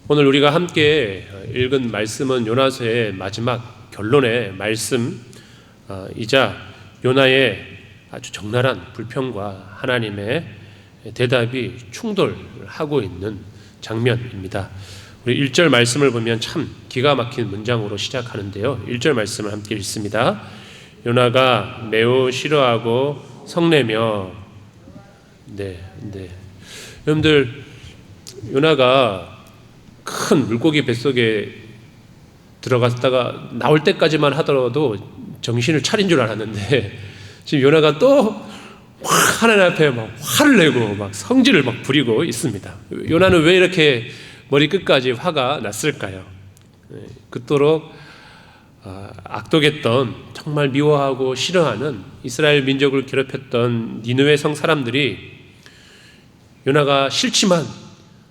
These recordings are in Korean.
오늘 우리가 함께 읽은 말씀은 요나서의 마지막 결론의 말씀이자 요나의 아주 적나라한 불평과 하나님의 대답이 충돌하고 있는 장면입니다. 우리 1절 말씀을 보면 참 기가 막힌 문장으로 시작하는데요. 1절 말씀을 함께 읽습니다. 요나가 매우 싫어하고 성내며 여러분들, 요나가 큰 물고기 뱃속에 들어갔다가 나올 때까지만 하더라도 정신을 차린 줄 알았는데 지금 요나가 또 하나님 앞에 막 화를 내고 막 성질을 막 부리고 있습니다. 요나는 왜 이렇게 머리 끝까지 화가 났을까요? 그토록 악독했던, 정말 미워하고 싫어하는 이스라엘 민족을 괴롭혔던 니느웨 성 사람들이 요나가 싫지만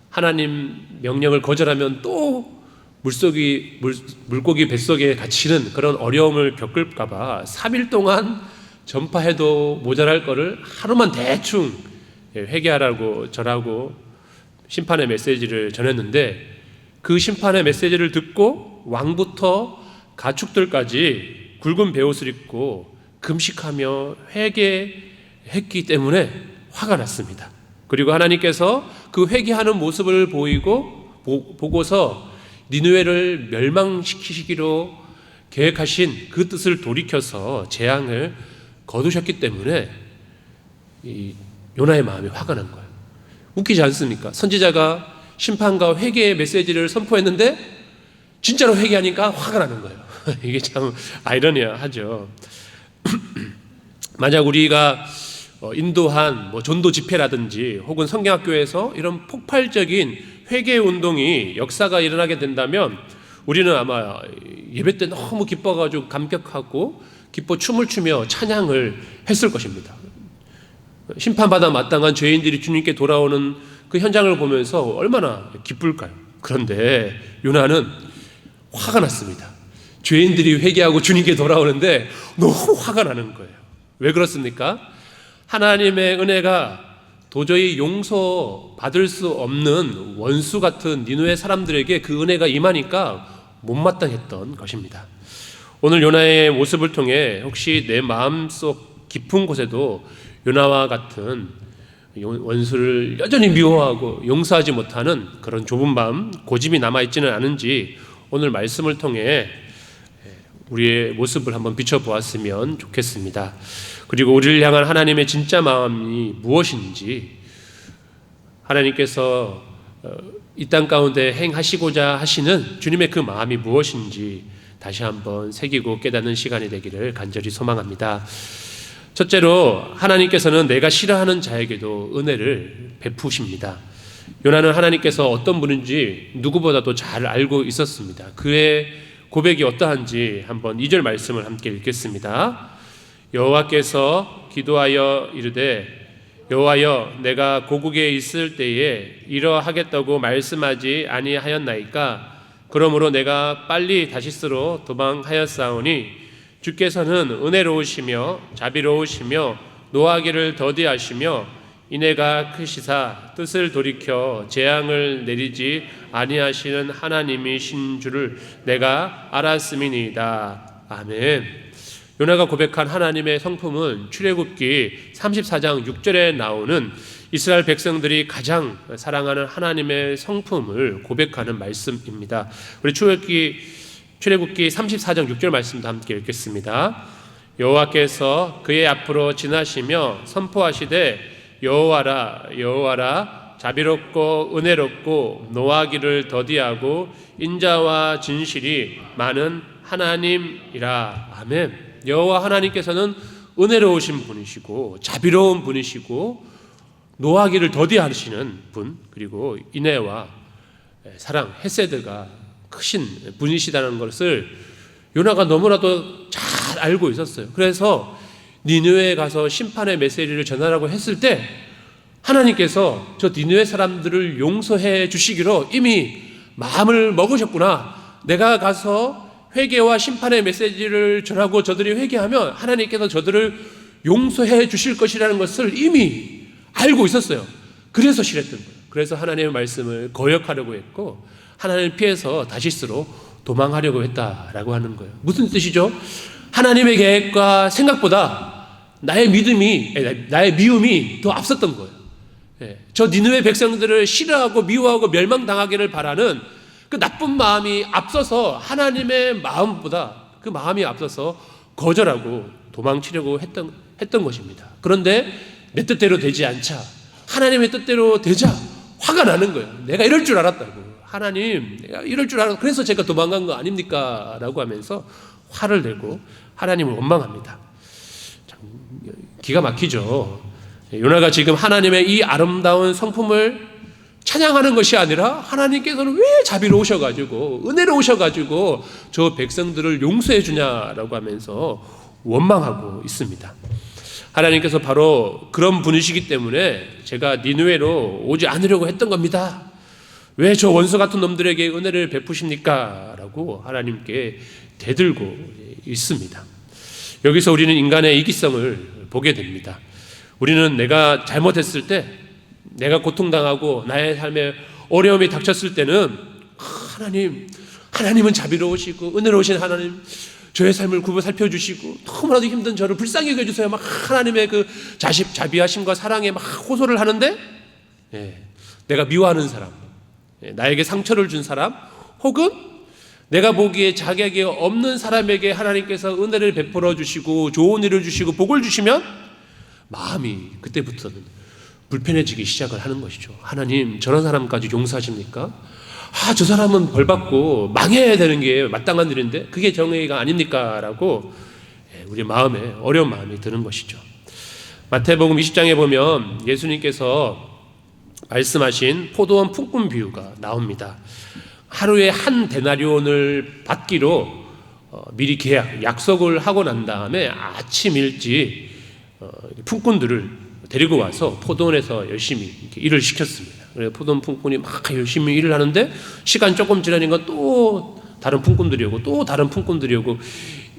하나님 명령을 거절하면 또 물고기 뱃속에 갇히는 그런 어려움을 겪을까 봐 3일 동안 전파해도 모자랄 거를 하루만 대충 회개하라고 절하고 심판의 메시지를 전했는데, 그 심판의 메시지를 듣고 왕부터 가축들까지 굵은 베옷을 입고 금식하며 회개했기 때문에 화가 났습니다. 그리고 하나님께서 그 회개하는 모습을 보고서 니느웨를 멸망시키시기로 계획하신 그 뜻을 돌이켜서 재앙을 거두셨기 때문에 이 요나의 마음이 화가 난 거예요. 웃기지 않습니까? 선지자가 심판과 회개의 메시지를 선포했는데 진짜로 회개하니까 화가 나는 거예요. 이게 참 아이러니하죠. 만약 우리가 인도한 전도 집회라든지 혹은 성경학교에서 이런 폭발적인 회개 운동이 역사가 일어나게 된다면 우리는 아마 예배 때 너무 기뻐가지고 감격하고 기뻐 춤을 추며 찬양을 했을 것입니다. 심판받아 마땅한 죄인들이 주님께 돌아오는 그 현장을 보면서 얼마나 기쁠까요? 그런데 요나는 화가 났습니다. 죄인들이 회개하고 주님께 돌아오는데 너무 화가 나는 거예요. 왜 그렇습니까? 하나님의 은혜가 도저히 용서받을 수 없는 원수 같은 니느웨 사람들에게 그 은혜가 임하니까 못마땅했던 것입니다. 오늘 요나의 모습을 통해 혹시 내 마음속 깊은 곳에도 요나와 같은 원수를 여전히 미워하고 용서하지 못하는 그런 좁은 마음, 고집이 남아있지는 않은지 오늘 말씀을 통해 우리의 모습을 한번 비춰보았으면 좋겠습니다. 그리고 우리를 향한 하나님의 진짜 마음이 무엇인지, 하나님께서 이 땅 가운데 행하시고자 하시는 주님의 그 마음이 무엇인지 다시 한번 새기고 깨닫는 시간이 되기를 간절히 소망합니다. 첫째로, 하나님께서는 내가 싫어하는 자에게도 은혜를 베푸십니다. 요나는 하나님께서 어떤 분인지 누구보다도 잘 알고 있었습니다. 그의 고백이 어떠한지 한번 2절 말씀을 함께 읽겠습니다. 여호와께서 기도하여 이르되, 여호와여, 내가 고국에 있을 때에 이러하겠다고 말씀하지 아니하였나이까? 그러므로 내가 빨리 다시스로 도망하였사오니 주께서는 은혜로우시며 자비로우시며 노하기를 더디하시며 인애가 크시사 뜻을 돌이켜 재앙을 내리지 아니하시는 하나님이신 줄을 내가 알았음이니이다. 아멘. 요나가 고백한 하나님의 성품은 출애굽기 34장 6절에 나오는 이스라엘 백성들이 가장 사랑하는 하나님의 성품을 고백하는 말씀입니다. 우리 출애굽기 34장 6절 말씀도 함께 읽겠습니다. 여호와께서 그의 앞으로 지나시며 선포하시되, 여호와라 여호와라, 자비롭고 은혜롭고 노하기를 더디하고 인자와 진실이 많은 하나님이라. 아멘. 여호와 하나님께서는 은혜로우신 분이시고 자비로운 분이시고 노하기를 더디하시는 분, 그리고 인애와 사랑, 헤세드가 크신 분이시다는 것을 요나가 너무나도 잘 알고 있었어요. 그래서 니느웨에 가서 심판의 메시지를 전하라고 했을 때 하나님께서 저 니느웨 사람들을 용서해 주시기로 이미 마음을 먹으셨구나. 내가 가서 회개와 심판의 메시지를 전하고 저들이 회개하면 하나님께서 저들을 용서해 주실 것이라는 것을 이미 알고 있었어요. 그래서 싫었던 거예요. 그래서 하나님의 말씀을 거역하려고 했고 하나님을 피해서 다시스로 도망하려고 했다라고 하는 거예요. 무슨 뜻이죠? 하나님의 계획과 생각보다 나의 미움이 더 앞섰던 거예요. 저 니느웨 백성들을 싫어하고 미워하고 멸망당하기를 바라는 그 나쁜 마음이 앞서서 하나님의 마음보다 그 마음이 앞서서 거절하고 도망치려고 했던 것입니다. 그런데 내 뜻대로 되지 않자 하나님의 뜻대로 되자 화가 나는 거예요. 내가 이럴 줄 알았다고. 하나님, 내가 이럴 줄 알았고 그래서 제가 도망간 거 아닙니까? 라고 하면서 화를 내고 하나님을 원망합니다. 참 기가 막히죠. 요나가 지금 하나님의 이 아름다운 성품을 찬양하는 것이 아니라 하나님께서는 왜 자비로우셔가지고 은혜로우셔가지고 저 백성들을 용서해 주냐라고 하면서 원망하고 있습니다. 하나님께서 바로 그런 분이시기 때문에 제가 니느웨로 오지 않으려고 했던 겁니다. 왜 저 원수 같은 놈들에게 은혜를 베푸십니까? 라고 하나님께 대들고 있습니다. 여기서 우리는 인간의 이기성을 보게 됩니다. 우리는 내가 잘못했을 때, 내가 고통당하고 나의 삶에 어려움이 닥쳤을 때는 하나님은 자비로우시고 은혜로우신 하나님, 저의 삶을 굽어 살펴주시고 너무나도 힘든 저를 불쌍히 여겨주세요. 막 하나님의 그 자비하심과 사랑에 막 호소를 하는데, 내가 미워하는 사람, 나에게 상처를 준 사람, 혹은 내가 보기에 자격이 없는 사람에게 하나님께서 은혜를 베풀어 주시고 좋은 일을 주시고 복을 주시면 마음이 그때부터는 불편해지기 시작을 하는 것이죠. 하나님, 저런 사람까지 용서하십니까? 저 사람은 벌받고 망해야 되는 게 마땅한 일인데 그게 정의가 아닙니까? 라고 우리 마음에 어려운 마음이 드는 것이죠. 마태복음 20장에 보면 예수님께서 말씀하신 포도원 품꾼 비유가 나옵니다. 하루에 한 데나리온을 받기로 미리 약속을 하고 난 다음에 아침 일찍 품꾼들을 데리고 와서 포도원에서 열심히 일을 시켰습니다. 그래서 포도원 품꾼이 막 열심히 일을 하는데 시간 조금 지나니까 또 다른 품꾼들이 오고 또 다른 품꾼들이 오고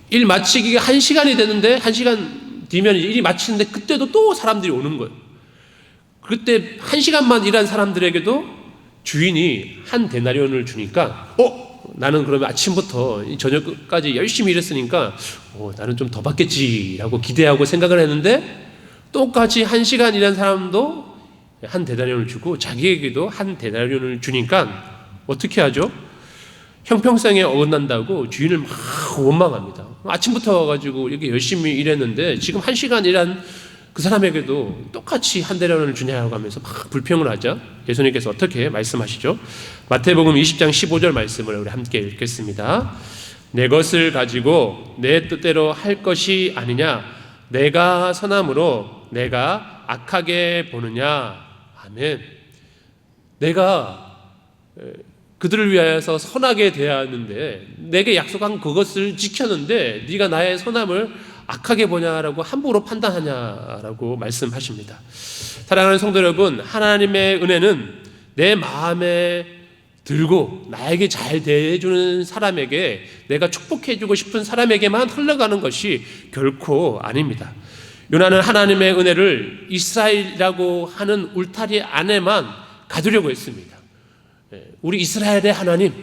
일 마치기가 1시간이 되는데 1시간 뒤면 일이 마치는데 그때도 또 사람들이 오는 거예요. 그때 1시간만 일한 사람들에게도 주인이 한 데나리온을 주니까 나는 그러면 아침부터 저녁까지 열심히 일했으니까 나는 좀 더 받겠지라고 기대하고 생각을 했는데 똑같이 1시간 일한 사람도 한 데나리온을 주고 자기에게도 한 데나리온을 주니까 어떻게 하죠? 형평성에 어긋난다고 주인을 막 원망합니다. 아침부터 와가지고 이렇게 열심히 일했는데 지금 1시간 일한 그 사람에게도 똑같이 한 데나리온을 주냐고 하면서 막 불평을 하자 예수님께서 어떻게 말씀하시죠? 마태복음 20장 15절 말씀을 우리 함께 읽겠습니다. 내 것을 가지고 내 뜻대로 할 것이 아니냐? 내가 선함으로 내가 악하게 보느냐? 아멘. 내가 그들을 위하여서 선하게 대하는데 내게 약속한 그것을 지켰는데 네가 나의 선함을 악하게 보냐라고 함부로 판단하냐라고 말씀하십니다. 사랑하는 성도 여러분, 하나님의 은혜는 내 마음에 들고 나에게 잘 대해주는 사람에게, 내가 축복해주고 싶은 사람에게만 흘러가는 것이 결코 아닙니다. 요나는 하나님의 은혜를 이스라엘이라고 하는 울타리 안에만 가두려고 했습니다. 우리 이스라엘의 하나님,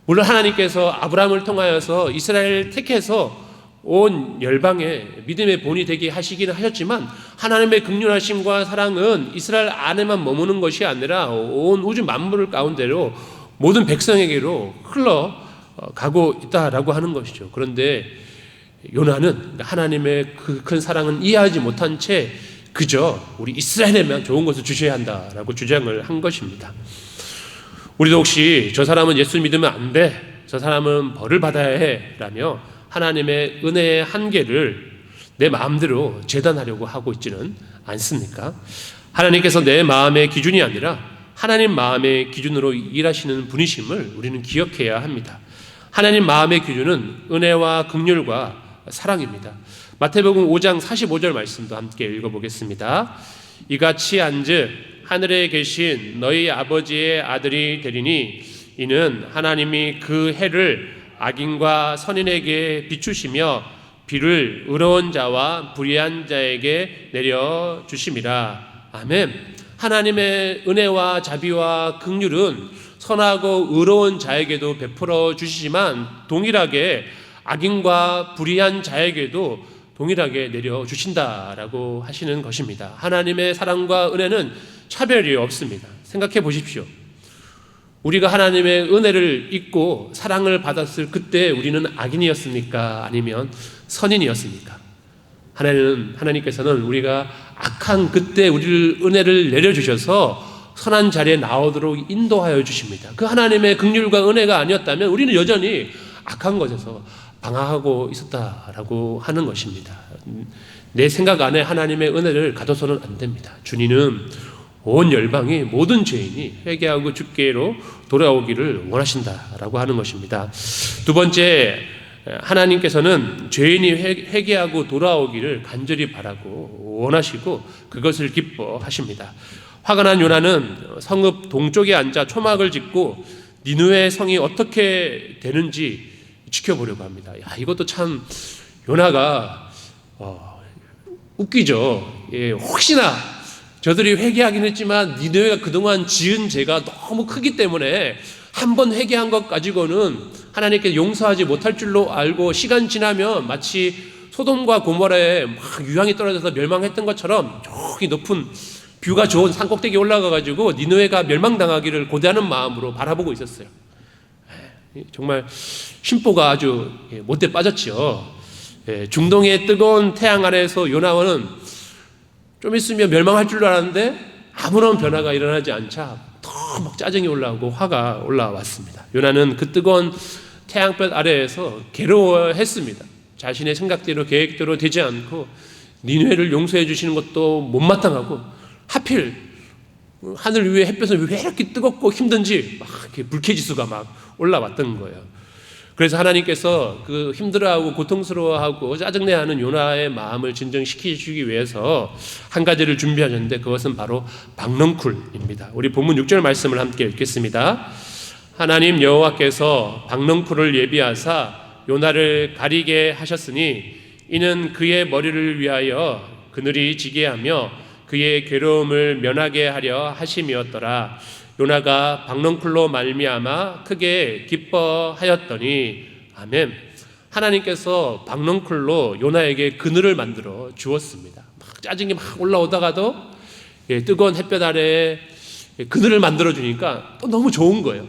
물론 하나님께서 아브라함을 통하여서 이스라엘을 택해서 온 열방의 믿음의 본이 되게 하시기는 하셨지만 하나님의 긍휼하심과 사랑은 이스라엘 안에만 머무는 것이 아니라 온 우주 만물 가운데로 모든 백성에게로 흘러가고 있다라고 하는 것이죠. 그런데 요나는 하나님의 그 큰 사랑은 이해하지 못한 채 그저 우리 이스라엘에만 좋은 것을 주셔야 한다라고 주장을 한 것입니다. 우리도 혹시 저 사람은 예수 믿으면 안 돼, 저 사람은 벌을 받아야 해 라며 하나님의 은혜의 한계를 내 마음대로 재단하려고 하고 있지는 않습니까? 하나님께서 내 마음의 기준이 아니라 하나님 마음의 기준으로 일하시는 분이심을 우리는 기억해야 합니다. 하나님 마음의 기준은 은혜와 긍휼과 사랑입니다. 마태복음 5장 45절 말씀도 함께 읽어보겠습니다. 이같이 한즉 하늘에 계신 너희 아버지의 아들이 되리니 이는 하나님이 그 해를 악인과 선인에게 비추시며 비를 의로운 자와 불의한 자에게 내려주심이라. 아멘. 하나님의 은혜와 자비와 긍휼은 선하고 의로운 자에게도 베풀어 주시지만 동일하게 악인과 불의한 자에게도 동일하게 내려주신다라고 하시는 것입니다. 하나님의 사랑과 은혜는 차별이 없습니다. 생각해 보십시오. 우리가 하나님의 은혜를 잊고 사랑을 받았을 그때 우리는 악인이었습니까? 아니면 선인이었습니까? 하나님께서는 우리가 악한 그때 우리를 은혜를 내려주셔서 선한 자리에 나오도록 인도하여 주십니다. 그 하나님의 긍휼과 은혜가 아니었다면 우리는 여전히 악한 것에서 방황하고 있었다라고 하는 것입니다. 내 생각 안에 하나님의 은혜를 가둬서는 안 됩니다. 주님은 온 열방이 모든 죄인이 회개하고 주께로 돌아오기를 원하신다라고 하는 것입니다. 두 번째, 하나님께서는 죄인이 회개하고 돌아오기를 간절히 바라고 원하시고 그것을 기뻐하십니다. 화가 난 요나는 성읍 동쪽에 앉아 초막을 짓고 니느웨 성이 어떻게 되는지 지켜보려고 합니다. 이것도 참 요나가 웃기죠. 혹시나 저들이 회개하긴 했지만 니느웨가 그동안 지은 죄가 너무 크기 때문에 한 번 회개한 것 가지고는 하나님께 용서하지 못할 줄로 알고 시간 지나면 마치 소돔과 고모라에 막 유황이 떨어져서 멸망했던 것처럼 저기 높은 뷰가 좋은 산꼭대기에 올라가가지고 니느웨가 멸망당하기를 고대하는 마음으로 바라보고 있었어요. 정말 심보가 아주 못돼 빠졌죠. 중동의 뜨거운 태양 아래에서 요나는 좀 있으면 멸망할 줄 알았는데 아무런 변화가 일어나지 않자 더 막 짜증이 올라오고 화가 올라왔습니다. 요나는 그 뜨거운 태양볕 아래에서 괴로워했습니다. 자신의 생각대로 계획대로 되지 않고 니느웨를 용서해 주시는 것도 못마땅하고 하필 하늘 위에 햇볕은 왜 이렇게 뜨겁고 힘든지 막 이렇게 불쾌지수가 막 올라왔던 거예요. 그래서 하나님께서 그 힘들어하고 고통스러워하고 짜증내하는 요나의 마음을 진정시키시기 위해서 한 가지를 준비하셨는데 그것은 바로 박넝쿨입니다. 우리 본문 6절 말씀을 함께 읽겠습니다. 하나님 여호와께서 박넝쿨을 예비하사 요나를 가리게 하셨으니 이는 그의 머리를 위하여 그늘이 지게 하며 그의 괴로움을 면하게 하려 하심이었더라. 요나가 박넝쿨로 말미암아 크게 기뻐하였더니 아멘. 하나님께서 박넝쿨로 요나에게 그늘을 만들어 주었습니다. 막 짜증이 막 올라오다가도 뜨거운 햇볕 아래에 그늘을 만들어 주니까 또 너무 좋은 거예요.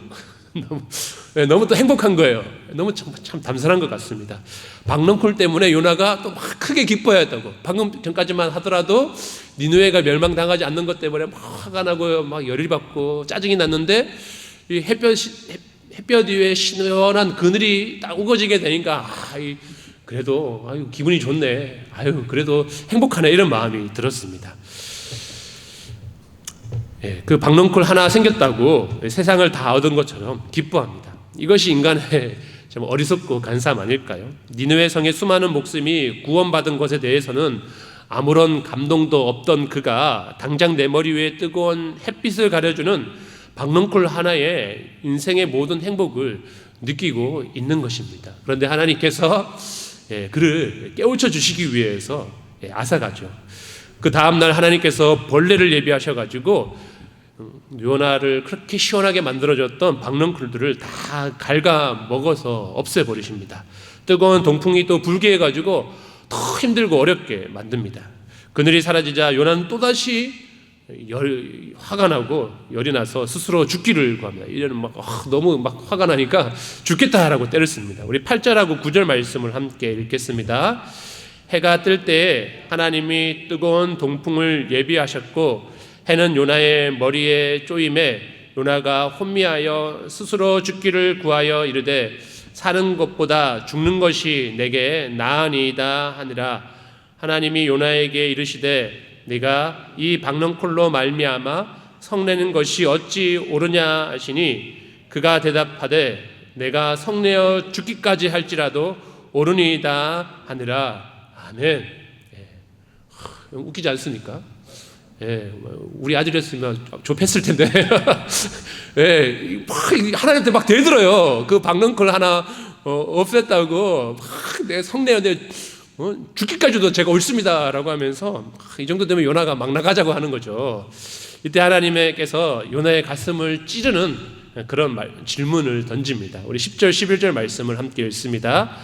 너무 또 행복한 거예요. 너무 참 담선한 것 같습니다. 박넝쿨 때문에 요나가 또 막 크게 기뻐했다고. 방금 전까지만 하더라도 니느웨가 멸망당하지 않는 것 때문에 막 화가 나고 막 열이 받고 짜증이 났는데 이 햇볕 위에 시원한 그늘이 딱 우거지게 되니까 그래도 기분이 좋네. 그래도 행복하네 이런 마음이 들었습니다. 그 박넝쿨 하나 생겼다고 세상을 다 얻은 것처럼 기뻐합니다. 이것이 인간의 참 어리석고 간사함 아닐까요? 니느웨 성의 수많은 목숨이 구원받은 것에 대해서는 아무런 감동도 없던 그가 당장 내 머리 위에 뜨거운 햇빛을 가려주는 박넝쿨 하나의 인생의 모든 행복을 느끼고 있는 것입니다. 그런데 하나님께서 그를 깨우쳐 주시기 위해서 앗아가죠. 그 다음날 하나님께서 벌레를 예비하셔가지고 요나를 그렇게 시원하게 만들어줬던 박넝쿨들을 다 갉아 먹어서 없애버리십니다. 뜨거운 동풍이 또 불게 해가지고 더 힘들고 어렵게 만듭니다. 그늘이 사라지자 요나는 또다시 화가 나고 열이 나서 스스로 죽기를 구합니다. 이제는 너무 화가 나니까 죽겠다라고 때를 씁니다. 우리 8절하고 9절 말씀을 함께 읽겠습니다. 해가 뜰 때에 하나님이 뜨거운 동풍을 예비하셨고 해는 요나의 머리에 쪼임에 요나가 혼미하여 스스로 죽기를 구하여 이르되 사는 것보다 죽는 것이 내게 나으니이다 하니라. 하나님이 요나에게 이르시되 네가 이 박넝쿨로 말미암아 성내는 것이 어찌 옳으냐 하시니 그가 대답하되 내가 성내어 죽기까지 할지라도 옳으니이다 하니라. 아멘. 웃기지 않습니까? 우리 아들이었으면 좁혔을 텐데. 하나님한테 막 대들어요. 그 박넝쿨 하나 없앴다고 내 성내는데 죽기까지도 제가 옳습니다라고 하면서 이 정도 되면 요나가 막 나가자고 하는 거죠. 이때 하나님께서 요나의 가슴을 찌르는 그런 질문을 던집니다. 우리 10절 11절 말씀을 함께 읽습니다.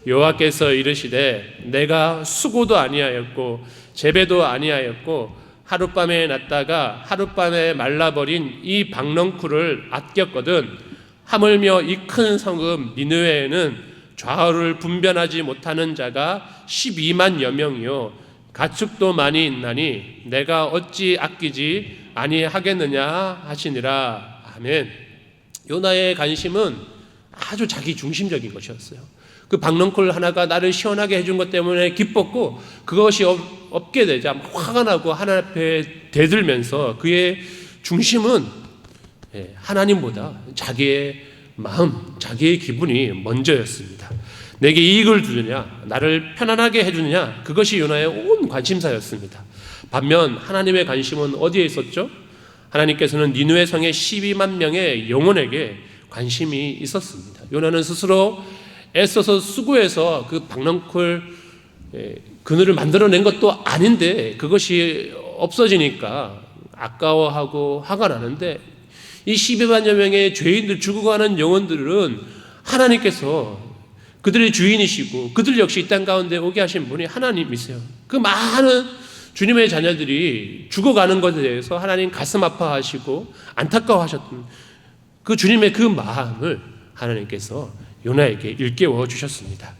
여호와께서 이르시되 내가 수고도 아니하였고 재배도 아니하였고 하룻밤에 났다가 하룻밤에 말라버린 이 박넝쿨을 아꼈거든 하물며 이 큰 성읍 니느웨에는 좌우를 분별하지 못하는 자가 12만여 명이요 가축도 많이 있나니 내가 어찌 아끼지 아니하겠느냐 하시니라. 아멘. 요나의 관심은 아주 자기 중심적인 것이었어요. 그 박넝쿨 하나가 나를 시원하게 해준 것 때문에 기뻤고 그것이 없게 되자 화가 나고 하나님 앞에 대들면서 그의 중심은 하나님보다 자기의 마음, 자기의 기분이 먼저였습니다. 내게 이익을 주느냐, 나를 편안하게 해주느냐, 그것이 요나의 온 관심사였습니다. 반면 하나님의 관심은 어디에 있었죠? 하나님께서는 니느웨 성의 12만 명의 영혼에게 관심이 있었습니다. 요나는 스스로 애써서 수고해서 그 박넝쿨 그늘을 만들어낸 것도 아닌데 그것이 없어지니까 아까워하고 화가 나는데 이 12만여 명의 죄인들 죽어가는 영혼들은 하나님께서 그들의 주인이시고 그들 역시 이 땅 가운데 오게 하신 분이 하나님이세요. 그 많은 주님의 자녀들이 죽어가는 것에 대해서 하나님 가슴 아파하시고 안타까워하셨던 그 주님의 그 마음을 하나님께서 요나에게 일깨워 주셨습니다.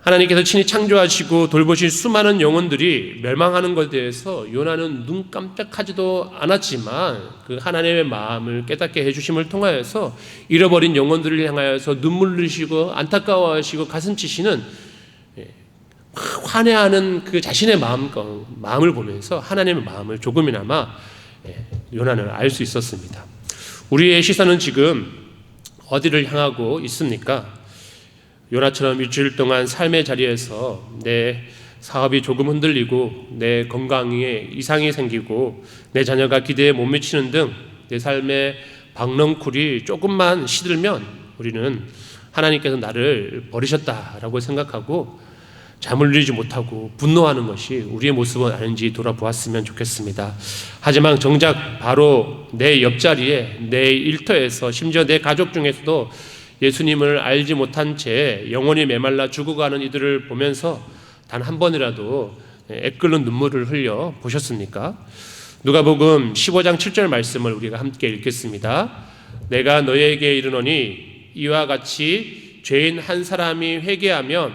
하나님께서 친히 창조하시고 돌보신 수많은 영혼들이 멸망하는 것에 대해서 요나는 눈 깜짝하지도 않았지만 그 하나님의 마음을 깨닫게 해주심을 통하여서 잃어버린 영혼들을 향하여서 눈물 흘리시고 안타까워하시고 가슴 치시는 환해하는 그 자신의 마음을 보면서 하나님의 마음을 조금이나마 요나는 알 수 있었습니다. 우리의 시선은 지금 어디를 향하고 있습니까? 요나처럼 일주일 동안 삶의 자리에서 내 사업이 조금 흔들리고 내 건강에 이상이 생기고 내 자녀가 기대에 못 미치는 등 내 삶의 박넝쿨이 조금만 시들면 우리는 하나님께서 나를 버리셨다라고 생각하고 잠을 이루지 못하고 분노하는 것이 우리의 모습은 아닌지 돌아보았으면 좋겠습니다. 하지만 정작 바로 내 옆자리에 내 일터에서 심지어 내 가족 중에서도 예수님을 알지 못한 채 영혼이 메말라 죽어가는 이들을 보면서 단 한 번이라도 애끓는 눈물을 흘려 보셨습니까? 누가복음 15장 7절 말씀을 우리가 함께 읽겠습니다. 내가 너희에게 이르노니 이와 같이 죄인 한 사람이 회개하면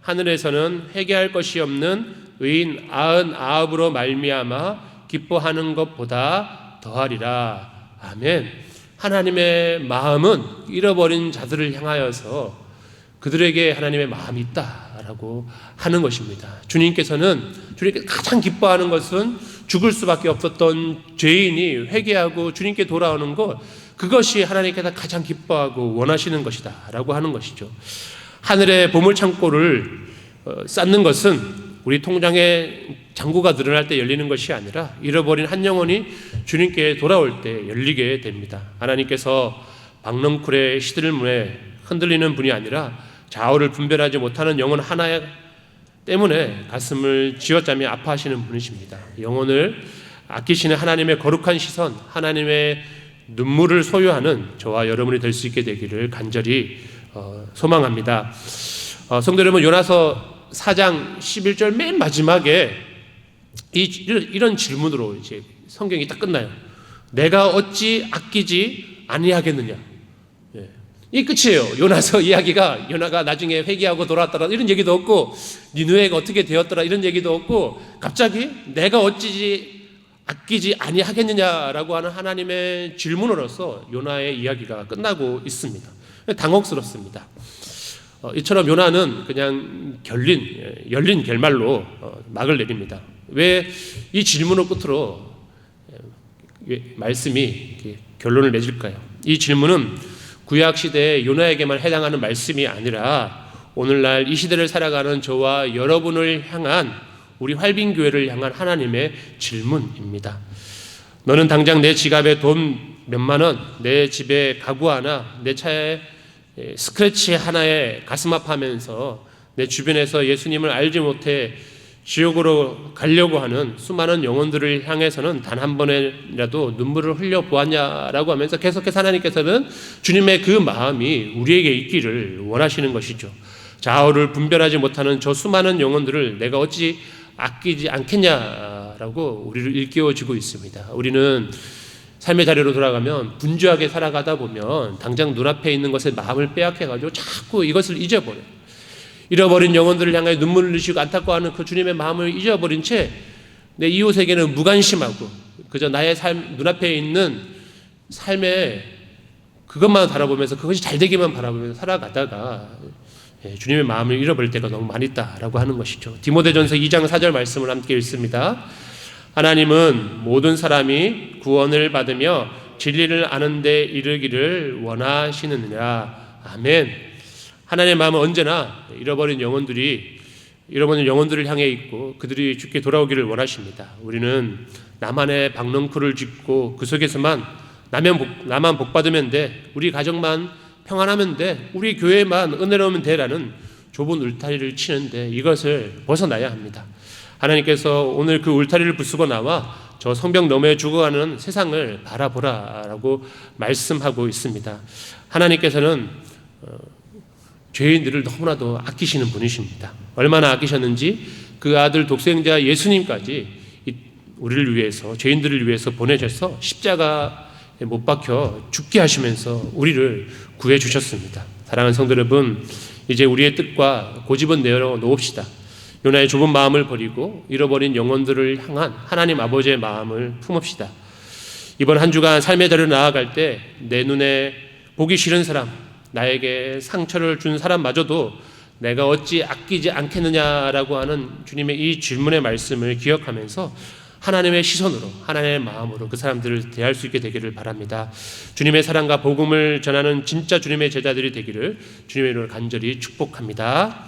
하늘에서는 회개할 것이 없는 의인 99으로 말미암아 기뻐하는 것보다 더하리라. 아멘. 하나님의 마음은 잃어버린 자들을 향하여서 그들에게 하나님의 마음이 있다라고 하는 것입니다. 주님께서는 주님께 가장 기뻐하는 것은 죽을 수밖에 없었던 죄인이 회개하고 주님께 돌아오는 것, 그것이 하나님께서 가장 기뻐하고 원하시는 것이다 라고 하는 것이죠. 하늘의 보물창고를 쌓는 것은 우리 통장에 잔고가 늘어날 때 열리는 것이 아니라 잃어버린 한 영혼이 주님께 돌아올 때 열리게 됩니다. 하나님께서 박넝쿨의 시들문에 흔들리는 분이 아니라 좌우를 분별하지 못하는 영혼 하나 때문에 가슴을 쥐어짜며 아파하시는 분이십니다. 영혼을 아끼시는 하나님의 거룩한 시선, 하나님의 눈물을 소유하는 저와 여러분이 될 수 있게 되기를 간절히 소망합니다. 성도 여러분, 요나서 4장 11절 맨 마지막에 이런 질문으로 이제 성경이 딱 끝나요. 내가 어찌 아끼지 아니하겠느냐. 이 끝이에요. 요나서 이야기가 요나가 나중에 회개하고 돌아왔더라 이런 얘기도 없고 니느웨가 어떻게 되었더라 이런 얘기도 없고 갑자기 내가 어찌 아끼지 아니하겠느냐라고 하는 하나님의 질문으로서 요나의 이야기가 끝나고 있습니다. 당혹스럽습니다. 이처럼 요나는 그냥 열린 결말로 막을 내립니다. 왜 이 질문을 끝으로 말씀이 결론을 맺을까요? 이 질문은 구약시대의 요나에게만 해당하는 말씀이 아니라 오늘날 이 시대를 살아가는 저와 여러분을 향한 우리 활빈교회를 향한 하나님의 질문입니다. 너는 당장 내 지갑에 돈 몇만 원, 내 집에 가구 하나, 내 차에 스크래치 하나에 가슴 아파하면서 내 주변에서 예수님을 알지 못해 지옥으로 가려고 하는 수많은 영혼들을 향해서는 단 한 번이라도 눈물을 흘려 보았냐라고 하면서 계속해서 하나님께서는 주님의 그 마음이 우리에게 있기를 원하시는 것이죠. 좌우를 분별하지 못하는 저 수많은 영혼들을 내가 어찌 아끼지 않겠냐라고 우리를 일깨워주고 있습니다. 우리는 삶의 자리로 돌아가면 분주하게 살아가다 보면 당장 눈앞에 있는 것에 마음을 빼앗겨가지고 자꾸 이것을 잊어버려요. 잃어버린 영혼들을 향해 눈물을 흘리시고 안타까워하는 그 주님의 마음을 잊어버린 채 내 이웃에게는 무관심하고 그저 나의 삶, 눈앞에 있는 삶에 그것만 바라보면서 그것이 잘 되기만 바라보면서 살아가다가 주님의 마음을 잃어버릴 때가 너무 많이 있다라고 하는 것이죠. 디모데전서 2장 4절 말씀을 함께 읽습니다. 하나님은 모든 사람이 구원을 받으며 진리를 아는 데 이르기를 원하시느니라. 아멘. 하나님의 마음은 언제나 잃어버린 영혼들을 향해 있고 그들이 주께 돌아오기를 원하십니다. 우리는 나만의 박넝쿨을 짓고 그 속에서만 나만 복받으면 돼, 우리 가정만 평안하면 돼, 우리 교회만 은혜로우면 돼라는 좁은 울타리를 치는데 이것을 벗어나야 합니다. 하나님께서 오늘 그 울타리를 부수고 나와 저 성벽 너머에 죽어가는 세상을 바라보라라고 말씀하고 있습니다. 하나님께서는 죄인들을 너무나도 아끼시는 분이십니다. 얼마나 아끼셨는지 그 아들 독생자 예수님까지 우리를 위해서, 죄인들을 위해서 보내셔서 십자가에 못 박혀 죽게 하시면서 우리를 구해주셨습니다. 사랑하는 성도 여러분, 이제 우리의 뜻과 고집은 내려놓읍시다. 요나의 좁은 마음을 버리고 잃어버린 영혼들을 향한 하나님 아버지의 마음을 품읍시다. 이번 한 주간 삶의 자리로 나아갈 때 내 눈에 보기 싫은 사람, 나에게 상처를 준 사람마저도 내가 어찌 아끼지 않겠느냐라고 하는 주님의 이 질문의 말씀을 기억하면서 하나님의 시선으로, 하나님의 마음으로 그 사람들을 대할 수 있게 되기를 바랍니다. 주님의 사랑과 복음을 전하는 진짜 주님의 제자들이 되기를 주님의 이름으로 간절히 축복합니다.